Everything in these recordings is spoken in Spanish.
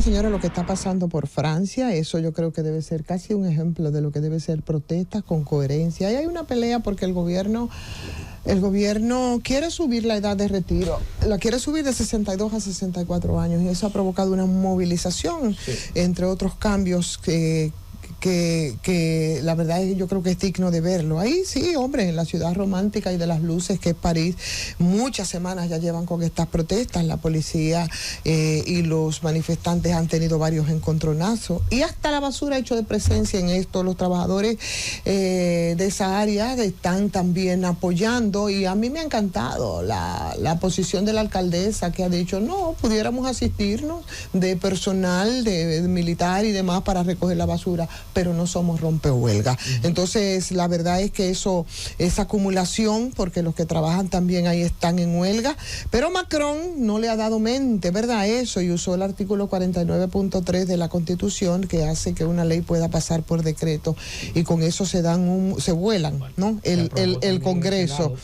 señores, lo que está pasando por Francia, eso yo creo que debe ser casi un ejemplo de lo que debe ser protestas con coherencia. Y hay una pelea porque el gobierno quiere subir la edad de retiro, la quiere subir de 62 a 64 años y eso ha provocado una movilización, entre otros cambios que la verdad es que yo creo que es digno de verlo. Ahí sí, hombre, en la ciudad romántica y de las luces que es París, muchas semanas ya llevan con estas protestas. La policía y los manifestantes han tenido varios encontronazos y hasta la basura ha hecho de presencia en esto. Los trabajadores de esa área están también apoyando y a mí me ha encantado la posición de la alcaldesa, que ha dicho, no, pudiéramos asistirnos de personal de militar y demás para recoger la basura, pero no somos rompehuelga. Entonces, la verdad es que esa acumulación, porque los que trabajan también ahí están en huelga, pero Macron no le ha dado mente, ¿verdad? Eso, y usó el artículo 49.3 de la Constitución, que hace que una ley pueda pasar por decreto, y con eso se vuelan, ¿no? El Congreso.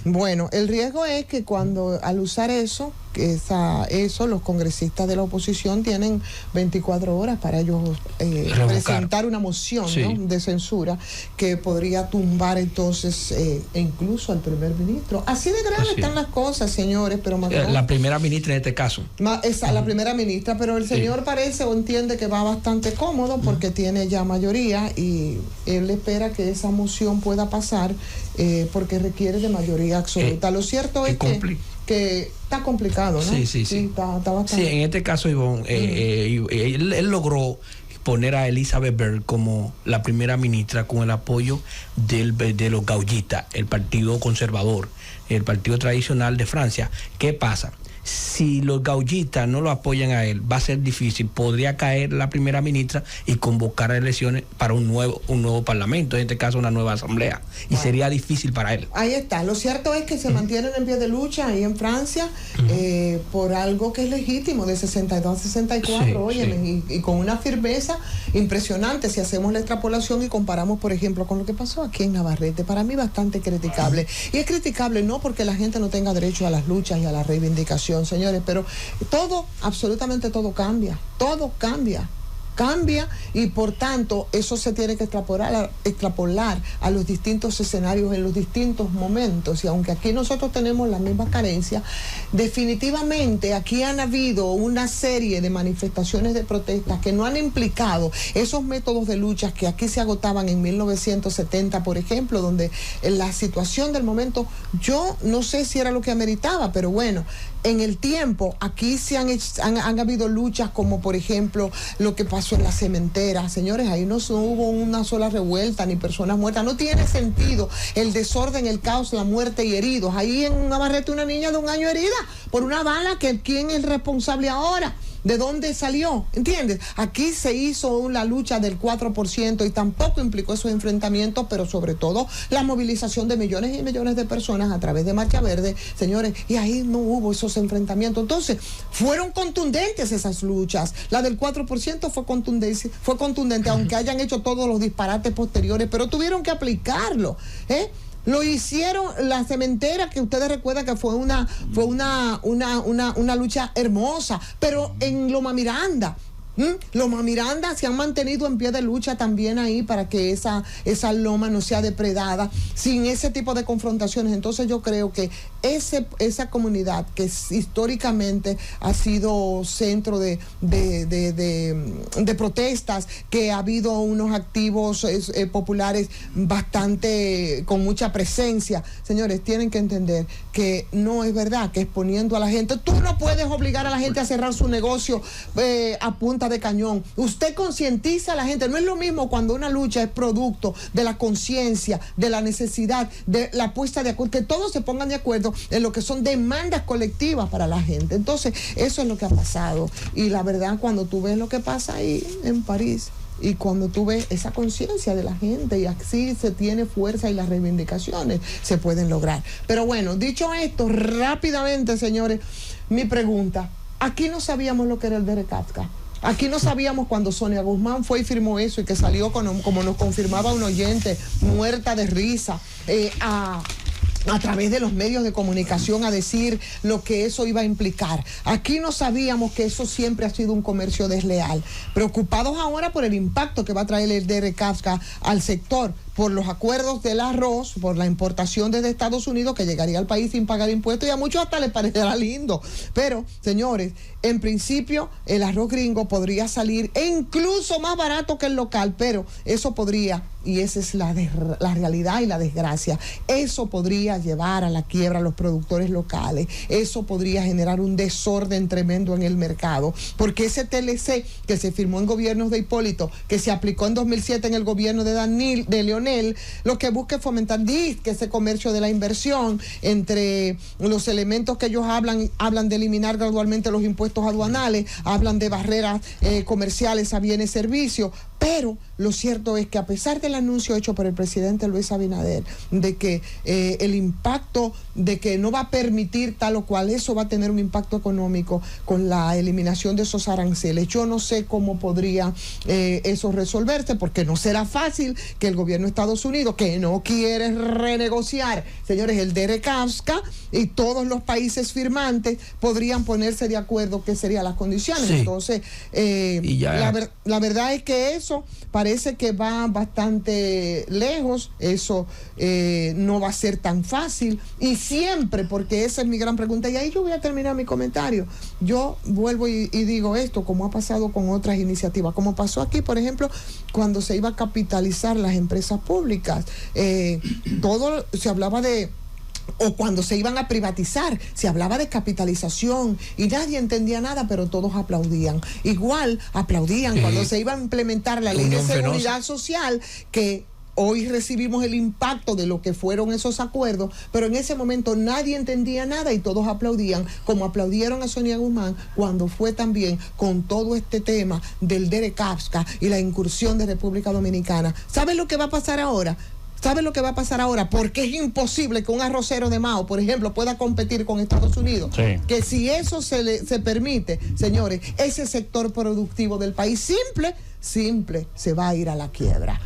Bueno, el riesgo es que al usar eso, los congresistas de la oposición tienen 24 horas para ellos presentar una moción, ¿no?, de censura que podría tumbar entonces incluso al primer ministro. Así de grave están las cosas, señores, pero Macron, la primera ministra en este caso. La primera ministra, pero el señor parece o entiende que va bastante cómodo porque tiene ya mayoría y él espera que esa moción pueda pasar porque requiere de mayoría absoluta. Lo cierto es que está complicado, ¿no? Sí. Está bastante. Sí, en este caso, Ivonne, él logró poner a Elizabeth Borne como la primera ministra con el apoyo de los gaullistas, el partido conservador, el partido tradicional de Francia. ¿Qué pasa? Si los gaullistas no lo apoyan a él, va a ser difícil. Podría caer la primera ministra y convocar a elecciones para un nuevo parlamento, en este caso una nueva asamblea. Y sería difícil para él. Ahí está. Lo cierto es que se mantienen en pie de lucha ahí en Francia por algo que es legítimo, de 62 a 64, y con una firmeza impresionante. Si hacemos la extrapolación y comparamos, por ejemplo, con lo que pasó aquí en Navarrete, para mí bastante criticable. Y es criticable no porque la gente no tenga derecho a las luchas y a la reivindicación, señores, pero todo, absolutamente todo cambia y por tanto eso se tiene que extrapolar a los distintos escenarios en los distintos momentos. Y aunque aquí nosotros tenemos las mismas carencias, definitivamente aquí han habido una serie de manifestaciones de protestas que no han implicado esos métodos de lucha que aquí se agotaban en 1970, por ejemplo, donde en la situación del momento, yo no sé si era lo que ameritaba, pero bueno, en el tiempo, aquí han habido luchas como, por ejemplo, lo que pasó en la cementera. Señores, ahí no hubo una sola revuelta ni personas muertas. No tiene sentido el desorden, el caos, la muerte y heridos. Ahí en Navarrete una niña de 1 año herida por una bala, que ¿quién es el responsable ahora? ¿De dónde salió? ¿Entiendes? Aquí se hizo la lucha del 4% y tampoco implicó esos enfrentamientos, pero sobre todo la movilización de millones y millones de personas a través de Marcha Verde, señores, y ahí no hubo esos enfrentamientos. Entonces, fueron contundentes esas luchas. La del 4% fue contundente, aunque hayan hecho todos los disparates posteriores, pero tuvieron que aplicarlo, Lo hicieron la cementera, que ustedes recuerdan que fue una lucha hermosa, pero en Loma Miranda. Loma Miranda se han mantenido en pie de lucha también ahí para que esa loma no sea depredada sin ese tipo de confrontaciones. Entonces yo creo que esa comunidad que históricamente ha sido centro de protestas, que ha habido unos activos populares bastante con mucha presencia, señores, tienen que entender que no es verdad que exponiendo a la gente, tú no puedes obligar a la gente a cerrar su negocio a punta de cañón. Usted concientiza a la gente. No es lo mismo cuando una lucha es producto de la conciencia, de la necesidad, de la puesta de acuerdo, que todos se pongan de acuerdo en lo que son demandas colectivas para la gente. Entonces, eso es lo que ha pasado. Y la verdad, cuando tú ves lo que pasa ahí en París, y cuando tú ves esa conciencia de la gente, y así se tiene fuerza y las reivindicaciones se pueden lograr. Pero bueno, dicho esto, rápidamente, señores, mi pregunta: aquí no sabíamos lo que era el DERECAFTA. Aquí no sabíamos cuando Sonia Guzmán fue y firmó eso y que salió como nos confirmaba un oyente, muerta de risa, a través de los medios de comunicación a decir lo que eso iba a implicar. Aquí no sabíamos que eso siempre ha sido un comercio desleal. Preocupados ahora por el impacto que va a traer el DRCAFTA al sector, por los acuerdos del arroz, por la importación desde Estados Unidos que llegaría al país sin pagar impuestos, y a muchos hasta les parecerá lindo. Pero, señores, en principio el arroz gringo podría salir incluso más barato que el local, pero eso podría, y esa es la realidad y la desgracia, eso podría llevar a la quiebra a los productores locales, eso podría generar un desorden tremendo en el mercado, porque ese TLC que se firmó en gobiernos de Hipólito, que se aplicó en 2007 en el gobierno de Leonel, lo que busca es fomentar que ese comercio de la inversión, entre los elementos que ellos hablan de eliminar gradualmente los impuestos aduanales, hablan de barreras comerciales a bienes y servicios, pero lo cierto es que a pesar del anuncio hecho por el presidente Luis Abinader de que el impacto de que no va a permitir tal o cual, eso va a tener un impacto económico con la eliminación de esos aranceles. Yo no sé cómo podría eso resolverse, porque no será fácil que el gobierno de Estados Unidos, que no quiere renegociar, señores, el DRCAFTA, y todos los países firmantes podrían ponerse de acuerdo qué serían las condiciones. Sí. Entonces, la verdad es que eso parece que va bastante lejos, eso no va a ser tan fácil, y siempre, porque esa es mi gran pregunta, y ahí yo voy a terminar mi comentario, yo vuelvo y digo esto, como ha pasado con otras iniciativas, como pasó aquí, por ejemplo, cuando se iba a capitalizar las empresas públicas, todo se hablaba de, o cuando se iban a privatizar, se hablaba de capitalización y nadie entendía nada, pero todos aplaudían. Igual aplaudían cuando se iba a implementar la ley de seguridad social, que hoy recibimos el impacto de lo que fueron esos acuerdos, pero en ese momento nadie entendía nada y todos aplaudían, como aplaudieron a Sonia Guzmán cuando fue también con todo este tema del DRCAFTA y la incursión de República Dominicana. ¿Saben lo que va a pasar ahora? ¿Saben lo que va a pasar ahora? Porque es imposible que un arrocero de Mao, por ejemplo, pueda competir con Estados Unidos. Sí. Que si eso se permite, señores, ese sector productivo del país simple se va a ir a la quiebra.